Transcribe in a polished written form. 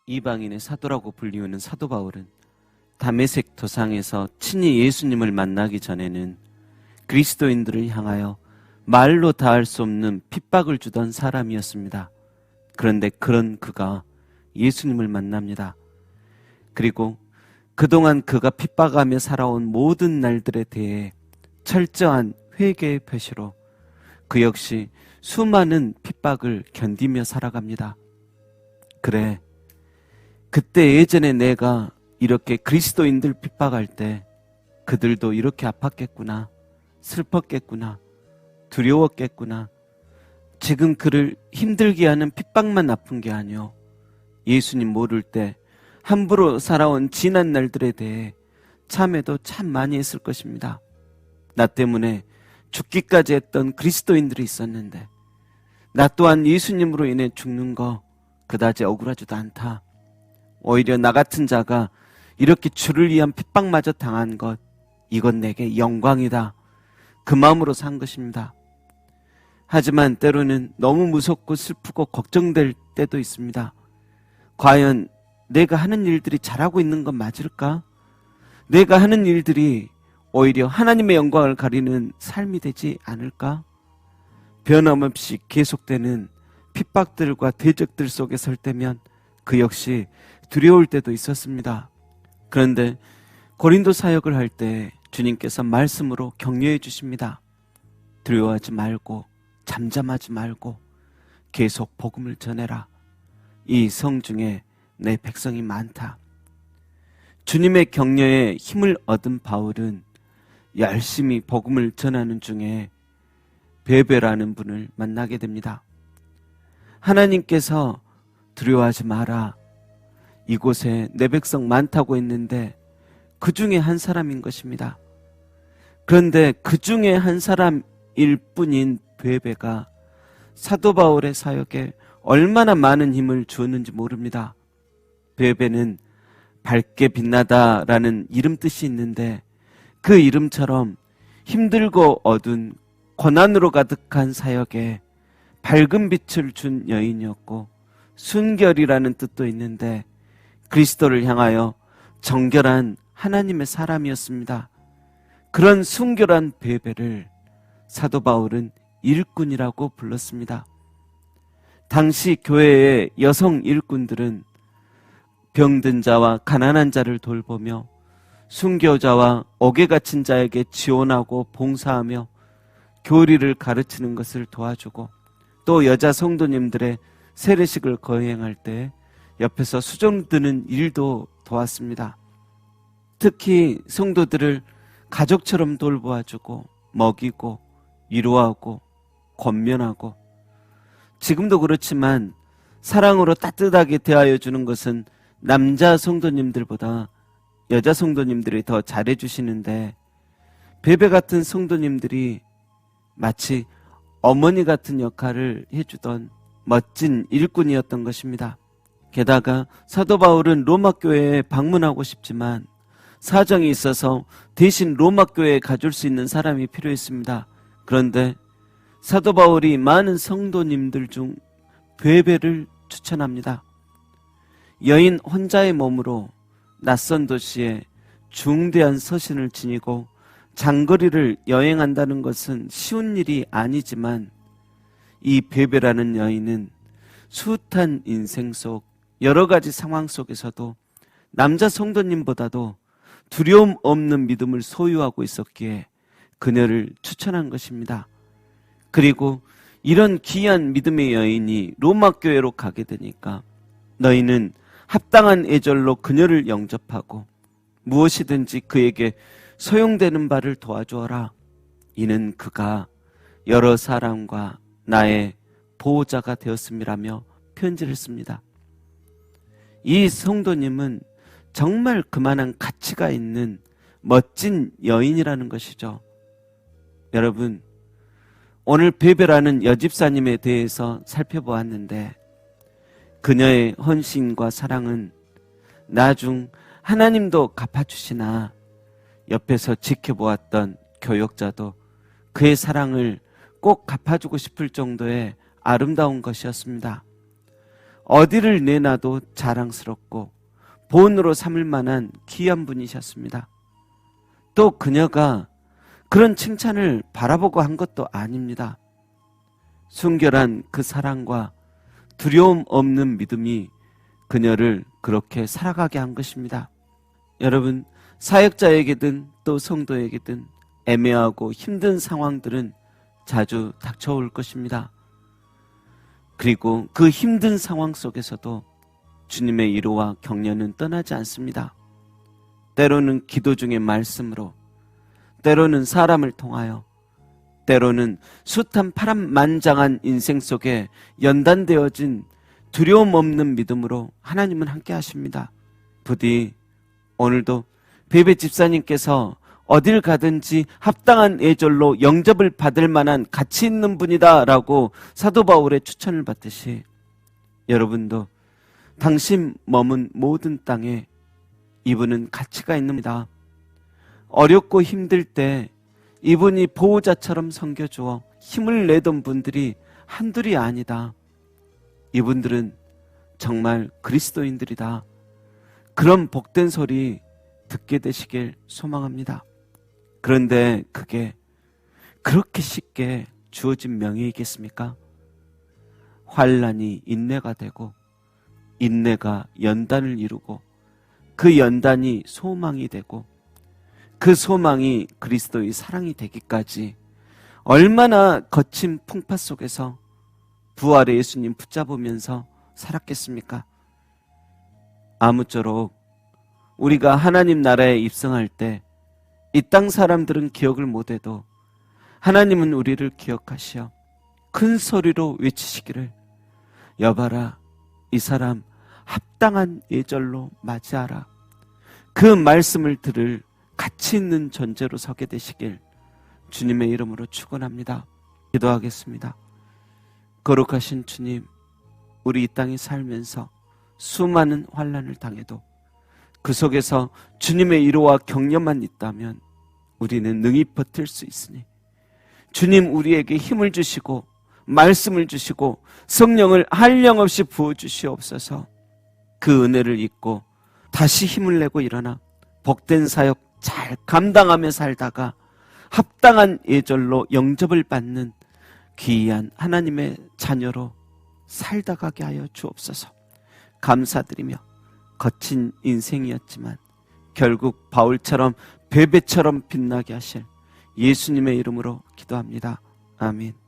이방인의 사도라고 불리우는 사도 바울은 다메섹 도상에서 친히 예수님을 만나기 전에는 그리스도인들을 향하여 말로 다할 수 없는 핍박을 주던 사람이었습니다. 그런데 그런 그가 예수님을 만납니다. 그리고 그동안 그가 핍박하며 살아온 모든 날들에 대해 철저한 회개의 표시로 그 역시 수많은 핍박을 견디며 살아갑니다. 그래, 그때 예전에 내가 이렇게 그리스도인들 핍박할 때 그들도 이렇게 아팠겠구나, 슬펐겠구나, 두려웠겠구나. 지금 그를 힘들게 하는 핍박만 아픈 게 아니오. 예수님 모를 때 함부로 살아온 지난 날들에 대해 참회도 참 많이 했을 것입니다. 나 때문에 죽기까지 했던 그리스도인들이 있었는데 나 또한 예수님으로 인해 죽는 거 그다지 억울하지도 않다. 오히려 나 같은 자가 이렇게 주를 위한 핍박마저 당한 것, 이건 내게 영광이다. 그 마음으로 산 것입니다. 하지만 때로는 너무 무섭고 슬프고 걱정될 때도 있습니다. 과연 내가 하는 일들이 잘하고 있는 건 맞을까? 내가 하는 일들이 오히려 하나님의 영광을 가리는 삶이 되지 않을까? 변함없이 계속되는 핍박들과 대적들 속에 설 때면 그 역시 두려울 때도 있었습니다. 그런데 고린도 사역을 할 때 주님께서 말씀으로 격려해 주십니다. 두려워하지 말고 잠잠하지 말고 계속 복음을 전해라. 이 성 중에 내 백성이 많다. 주님의 격려에 힘을 얻은 바울은 열심히 복음을 전하는 중에 베베라는 분을 만나게 됩니다. 하나님께서 두려워하지 마라. 이곳에 내 백성 많다고 했는데 그 중에 한 사람인 것입니다. 그런데 그 중에 한 사람일 뿐인 베베가 사도 바울의 사역에 얼마나 많은 힘을 주었는지 모릅니다. 베베는 밝게 빛나다라는 이름 뜻이 있는데 그 이름처럼 힘들고 어두운 고난으로 가득한 사역에 밝은 빛을 준 여인이었고 순결이라는 뜻도 있는데 그리스도를 향하여 정결한 하나님의 사람이었습니다. 그런 순결한 베베를 사도 바울은 일꾼이라고 불렀습니다. 당시 교회의 여성 일꾼들은 병든 자와 가난한 자를 돌보며 순교자와 옥에 갇힌 자에게 지원하고 봉사하며 교리를 가르치는 것을 도와주고 또 여자 성도님들의 세례식을 거행할 때 옆에서 수종 드는 일도 도왔습니다. 특히 성도들을 가족처럼 돌보아주고 먹이고 위로하고 권면하고 지금도 그렇지만 사랑으로 따뜻하게 대하여 주는 것은 남자 성도님들보다 여자 성도님들이 더 잘해주시는데 베베 같은 성도님들이 마치 어머니 같은 역할을 해주던 멋진 일꾼이었던 것입니다. 게다가 사도 바울은 로마 교회에 방문하고 싶지만 사정이 있어서 대신 로마 교회에 가줄 수 있는 사람이 필요했습니다. 그런데 사도 바울이 많은 성도님들 중 베베를 추천합니다. 여인 혼자의 몸으로 낯선 도시에 중대한 서신을 지니고 장거리를 여행한다는 것은 쉬운 일이 아니지만 이 베베라는 여인은 숱한 인생 속 여러 가지 상황 속에서도 남자 성도님보다도 두려움 없는 믿음을 소유하고 있었기에 그녀를 추천한 것입니다. 그리고 이런 귀한 믿음의 여인이 로마 교회로 가게 되니까 너희는 합당한 애절로 그녀를 영접하고 무엇이든지 그에게 소용되는 바를 도와주어라. 이는 그가 여러 사람과 나의 보호자가 되었음이라며 편지를 씁니다. 이 성도님은 정말 그만한 가치가 있는 멋진 여인이라는 것이죠. 여러분, 오늘 베베라는 여집사님에 대해서 살펴보았는데 그녀의 헌신과 사랑은 나중 하나님도 갚아주시나 옆에서 지켜보았던 교역자도 그의 사랑을 꼭 갚아주고 싶을 정도의 아름다운 것이었습니다. 어디를 내놔도 자랑스럽고 본으로 삼을 만한 귀한 분이셨습니다. 또 그녀가 그런 칭찬을 바라보고 한 것도 아닙니다. 순결한 그 사랑과 두려움 없는 믿음이 그녀를 그렇게 살아가게 한 것입니다. 여러분, 사역자에게든 또 성도에게든 애매하고 힘든 상황들은 자주 닥쳐올 것입니다. 그리고 그 힘든 상황 속에서도 주님의 위로와 격려는 떠나지 않습니다. 때로는 기도 중의 말씀으로, 때로는 사람을 통하여, 때로는 숱한 파란만장한 인생 속에 연단되어진 두려움 없는 믿음으로 하나님은 함께 하십니다. 부디 오늘도 베베 집사님께서 어딜 가든지 합당한 예절로 영접을 받을 만한 가치 있는 분이다 라고 사도 바울의 추천을 받듯이 여러분도 당신 머문 모든 땅에 이분은 가치가 있습니다. 어렵고 힘들 때 이분이 보호자처럼 섬겨주어 힘을 내던 분들이 한둘이 아니다. 이분들은 정말 그리스도인들이다. 그런 복된 소리 듣게 되시길 소망합니다. 그런데 그게 그렇게 쉽게 주어진 명예이겠습니까? 환난이 인내가 되고 인내가 연단을 이루고 그 연단이 소망이 되고 그 소망이 그리스도의 사랑이 되기까지 얼마나 거친 풍파 속에서 부활의 예수님 붙잡으면서 살았겠습니까? 아무쪼록 우리가 하나님 나라에 입성할 때 이 땅 사람들은 기억을 못해도 하나님은 우리를 기억하시어 큰 소리로 외치시기를 여봐라 이 사람 합당한 예절로 맞이하라. 그 말씀을 들을 가치 있는 존재로 서게 되시길 주님의 이름으로 축원합니다. 기도하겠습니다. 거룩하신 주님, 우리 이 땅에 살면서 수많은 환난을 당해도 그 속에서 주님의 위로와 격려만 있다면 우리는 능히 버틸 수 있으니 주님 우리에게 힘을 주시고 말씀을 주시고 성령을 한량없이 부어주시옵소서. 그 은혜를 잊고 다시 힘을 내고 일어나 복된 사역 잘 감당하며 살다가 합당한 예절로 영접을 받는 귀한 하나님의 자녀로 살다 가게 하여 주옵소서. 감사드리며 거친 인생이었지만 결국 바울처럼 베베처럼 빛나게 하실 예수님의 이름으로 기도합니다. 아멘.